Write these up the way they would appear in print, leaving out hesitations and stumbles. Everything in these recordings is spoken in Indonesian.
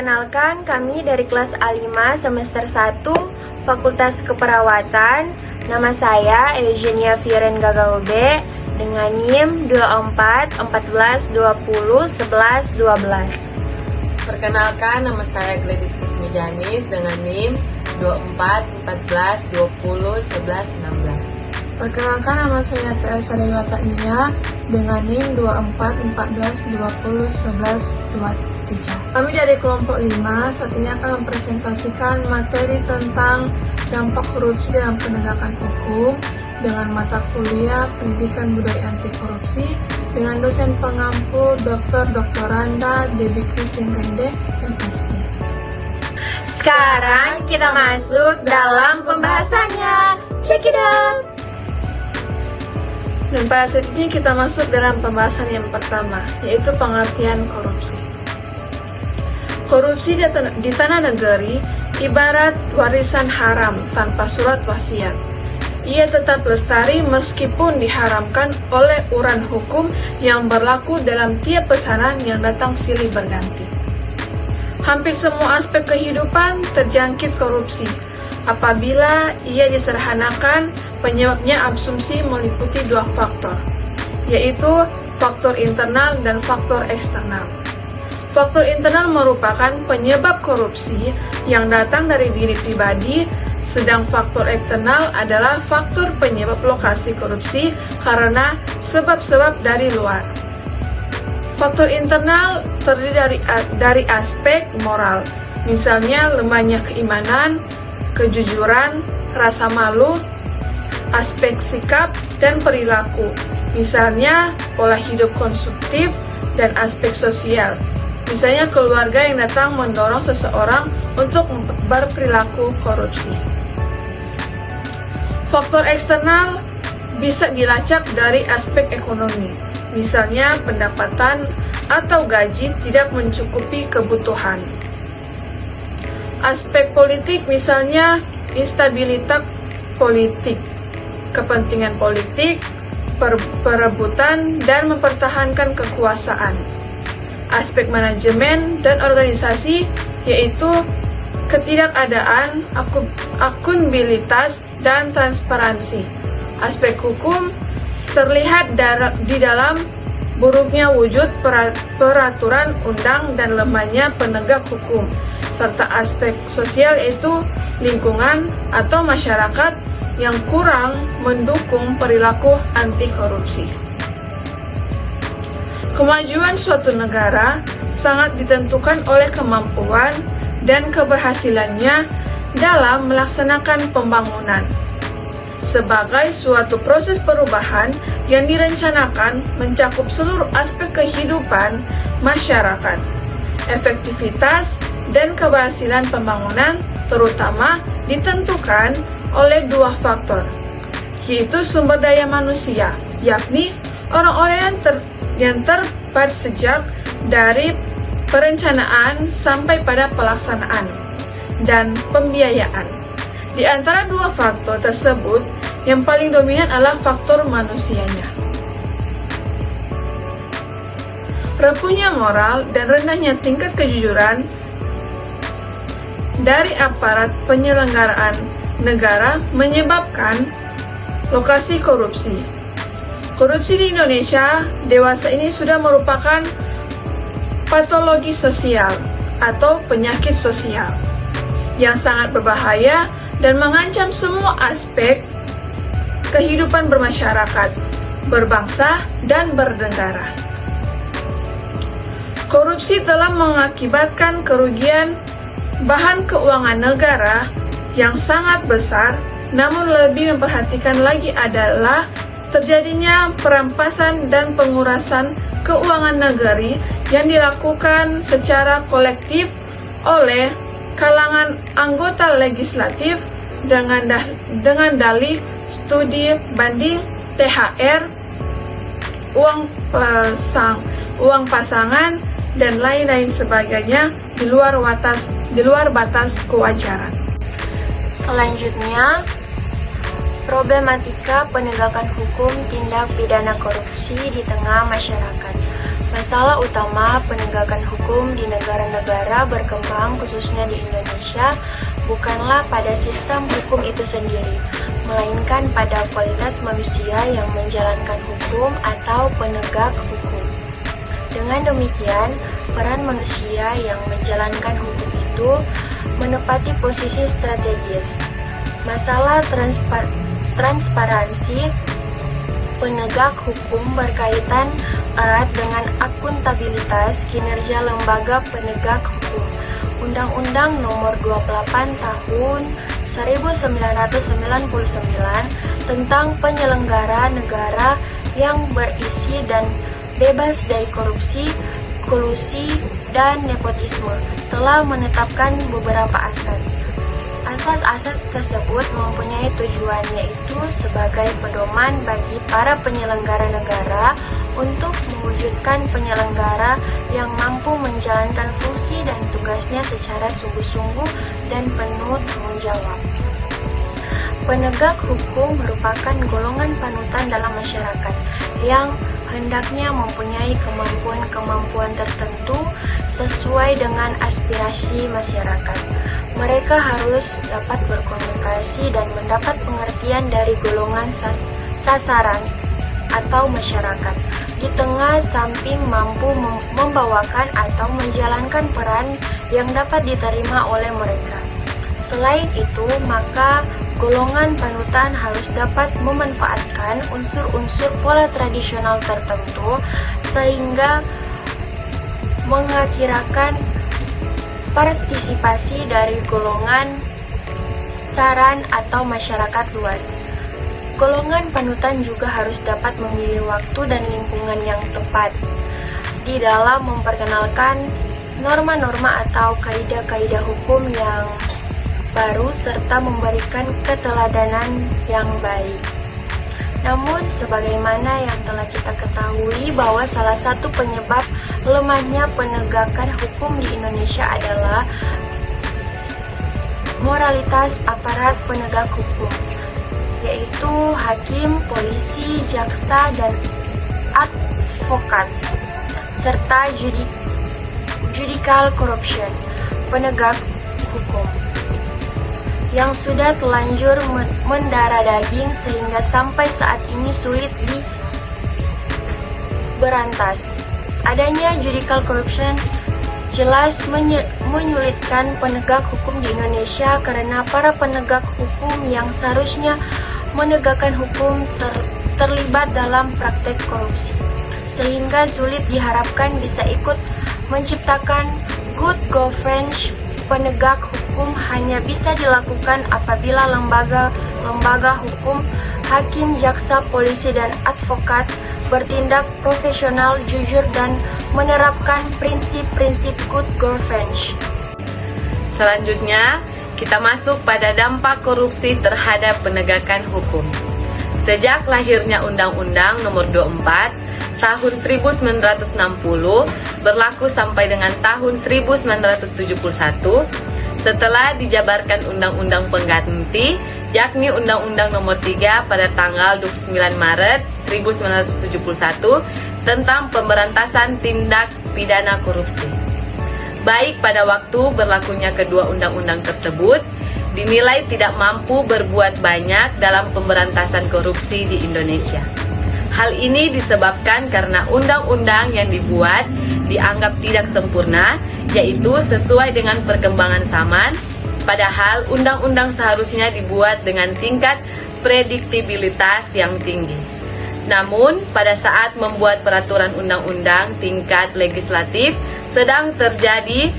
Perkenalkan, kami dari kelas A5 semester 1 Fakultas Keperawatan. Nama saya Eugenia Viren Gagaobe dengan NIM 24 14 20 11 12. Perkenalkan, nama saya Gladys Janis dengan NIM 24 14 20 11 16. Perkenalkan, nama saya Teresa Dewata Nia dengan NIM 24 14 20 11 23. Kami dari kelompok 5 saat ini akan mempresentasikan materi tentang dampak korupsi dalam penegakan hukum dengan mata kuliah Pendidikan Budaya Anti Korupsi dengan dosen pengampu Dr. Randa Debbie Christine Rende, MSc. Sekarang kita masuk dalam pembahasannya. Check it out! Dan pada saat ini kita masuk dalam pembahasan yang pertama, yaitu pengertian korupsi. Korupsi di tanah negeri ibarat warisan haram tanpa surat wasiat. Ia tetap lestari meskipun diharamkan oleh uran hukum yang berlaku dalam tiap pesanan yang datang silih berganti. Hampir semua aspek kehidupan terjangkit korupsi. Apabila ia disederhanakan, penyebabnya asumsi meliputi dua faktor, yaitu faktor internal dan faktor eksternal. Faktor internal merupakan penyebab korupsi yang datang dari diri pribadi, sedang faktor eksternal adalah faktor penyebab lokasi korupsi karena sebab-sebab dari luar. Faktor internal terdiri dari aspek moral, misalnya lemahnya keimanan, kejujuran, rasa malu, aspek sikap dan perilaku, misalnya pola hidup konsumtif, dan aspek sosial, misalnya keluarga yang datang mendorong seseorang untuk berperilaku korupsi. Faktor eksternal bisa dilacak dari aspek ekonomi, misalnya pendapatan atau gaji tidak mencukupi kebutuhan. Aspek politik misalnya instabilitas politik, kepentingan politik, perebutan dan mempertahankan kekuasaan. Aspek manajemen dan organisasi yaitu ketidakadaan akuntabilitas dan transparansi. Aspek hukum terlihat di dalam buruknya wujud peraturan undang dan lemahnya penegak hukum, serta aspek sosial yaitu lingkungan atau masyarakat yang kurang mendukung perilaku anti korupsi. Kemajuan suatu negara sangat ditentukan oleh kemampuan dan keberhasilannya dalam melaksanakan pembangunan. Sebagai suatu proses perubahan yang direncanakan mencakup seluruh aspek kehidupan masyarakat, efektivitas dan keberhasilan pembangunan terutama ditentukan oleh dua faktor, yaitu sumber daya manusia, yakni orang-orang yang terlibat sejak dari perencanaan sampai pada pelaksanaan, dan pembiayaan. Di antara dua faktor tersebut, yang paling dominan adalah faktor manusianya. Rapuhnya moral dan rendahnya tingkat kejujuran dari aparat penyelenggaraan negara menyebabkan lokasi korupsi. Korupsi di Indonesia dewasa ini sudah merupakan patologi sosial atau penyakit sosial yang sangat berbahaya dan mengancam semua aspek kehidupan bermasyarakat, berbangsa, dan bernegara. Korupsi telah mengakibatkan kerugian bahan keuangan negara yang sangat besar, namun lebih memperhatikan lagi adalah terjadinya perampasan dan pengurasan keuangan negeri yang dilakukan secara kolektif oleh kalangan anggota legislatif dengan dalih studi banding THR, uang pasangan, dan lain-lain sebagainya di luar batas kewajaran. Selanjutnya, problematika penegakan hukum tindak pidana korupsi di tengah masyarakat. Masalah utama penegakan hukum di negara-negara berkembang, khususnya di Indonesia, bukanlah pada sistem hukum itu sendiri, melainkan pada kualitas manusia yang menjalankan hukum atau penegak hukum. Dengan demikian, peran manusia yang menjalankan hukum itu menempati posisi strategis. Masalah transparansi penegak hukum berkaitan erat dengan akuntabilitas kinerja lembaga penegak hukum. Undang-Undang Nomor 28 Tahun 1999 tentang penyelenggara negara yang berisi dan bebas dari korupsi, kolusi, dan nepotisme telah menetapkan beberapa asas. Asas-asas tersebut mempunyai tujuan, yaitu sebagai pedoman bagi para penyelenggara negara untuk mewujudkan penyelenggara yang mampu menjalankan fungsi dan tugasnya secara sungguh-sungguh dan penuh tanggung jawab. Penegak hukum merupakan golongan panutan dalam masyarakat yang hendaknya mempunyai kemampuan-kemampuan tertentu sesuai dengan aspirasi masyarakat. Mereka harus dapat berkomunikasi dan mendapat pengertian dari golongan sasaran atau masyarakat, di tengah samping mampu membawakan atau menjalankan peran yang dapat diterima oleh mereka. Selain itu, maka golongan panutan harus dapat memanfaatkan unsur-unsur pola tradisional tertentu sehingga mengakirakan partisipasi dari golongan saran atau masyarakat luas. Golongan panutan juga harus dapat memilih waktu dan lingkungan yang tepat di dalam memperkenalkan norma-norma atau kaidah-kaidah hukum yang baru serta memberikan keteladanan yang baik. Namun, sebagaimana yang telah kita ketahui bahwa salah satu penyebab lemahnya penegakan hukum di Indonesia adalah moralitas aparat penegak hukum, yaitu hakim, polisi, jaksa, dan advokat, serta judicial corruption, penegak hukum, yang sudah telanjur mendarah daging sehingga sampai saat ini sulit diberantas. Adanya judicial corruption jelas menyulitkan penegak hukum di Indonesia karena para penegak hukum yang seharusnya menegakkan hukum terlibat dalam praktek korupsi, sehingga sulit diharapkan bisa ikut menciptakan good governance. Penegak hukum hanya bisa dilakukan apabila lembaga hukum, hakim, jaksa, polisi, dan advokat bertindak profesional, jujur, dan menerapkan prinsip-prinsip good governance. Selanjutnya, kita masuk pada dampak korupsi terhadap penegakan hukum. Sejak lahirnya Undang-Undang Nomor 24 Tahun 1960 berlaku sampai dengan tahun 1971, setelah dijabarkan Undang-Undang Pengganti, yakni Undang-Undang Nomor 3 pada tanggal 29 Maret 1971 tentang pemberantasan tindak pidana korupsi. Baik pada waktu berlakunya kedua undang-undang tersebut, dinilai tidak mampu berbuat banyak dalam pemberantasan korupsi di Indonesia. Hal ini disebabkan karena undang-undang yang dibuat dianggap tidak sempurna, yaitu sesuai dengan perkembangan zaman, padahal undang-undang seharusnya dibuat dengan tingkat prediktibilitas yang tinggi. Namun, pada saat membuat peraturan undang-undang tingkat legislatif, sedang terjadi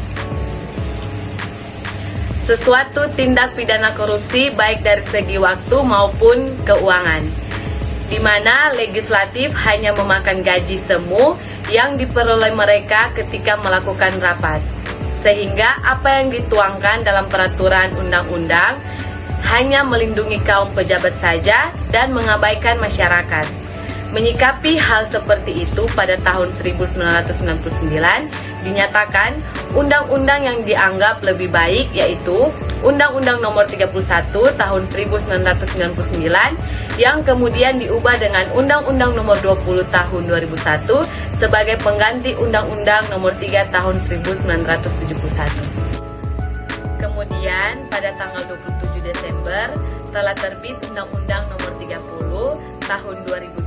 sesuatu tindak pidana korupsi baik dari segi waktu maupun keuangan, di mana legislatif hanya memakan gaji semu yang diperoleh mereka ketika melakukan rapat, sehingga apa yang dituangkan dalam peraturan undang-undang hanya melindungi kaum pejabat saja dan mengabaikan masyarakat. Menyikapi hal seperti itu, pada tahun 1999 dinyatakan undang-undang yang dianggap lebih baik, yaitu Undang-Undang Nomor 31 Tahun 1999 yang kemudian diubah dengan Undang-Undang Nomor 20 Tahun 2001 sebagai pengganti Undang-Undang Nomor 3 Tahun 1971. Kemudian pada tanggal 27 Desember telah terbit Undang-Undang Nomor 30 Tahun 2002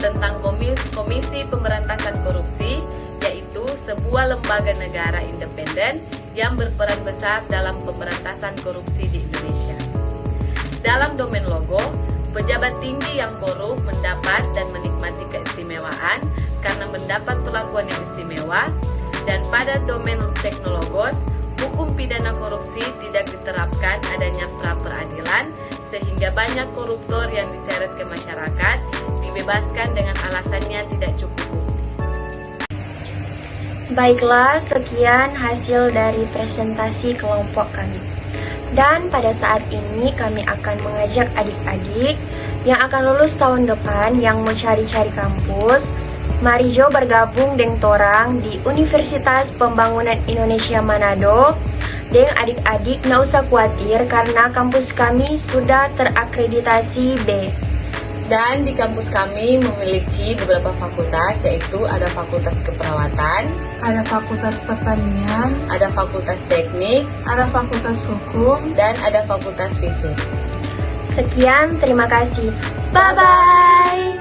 tentang Komisi Pemberantasan Korupsi, yaitu sebuah lembaga negara independen yang berperan besar dalam pemberantasan korupsi di Indonesia. Dalam domain logo, pejabat tinggi yang korup mendapat dan menikmati keistimewaan karena mendapat perlakuan yang istimewa, dan pada domain teknologos, hukum pidana korupsi tidak diterapkan adanya pra-peradilan, sehingga banyak koruptor yang diseret ke masyarakat dibebaskan dengan alasannya tidak cukup bukti. Baiklah, sekian hasil dari presentasi kelompok kami. Dan pada saat ini kami akan mengajak adik-adik yang akan lulus tahun depan yang mau cari-cari kampus, mari jo bergabung dengan torang di Universitas Pembangunan Indonesia Manado. Deng adik-adik nggak usah khawatir karena kampus kami sudah terakreditasi B. Dan di kampus kami memiliki beberapa fakultas, yaitu ada Fakultas Keperawatan, Ada Fakultas Pertanian, ada Fakultas Teknik, ada Fakultas Hukum, dan ada Fakultas Fisik. Sekian, terima kasih. Bye-bye.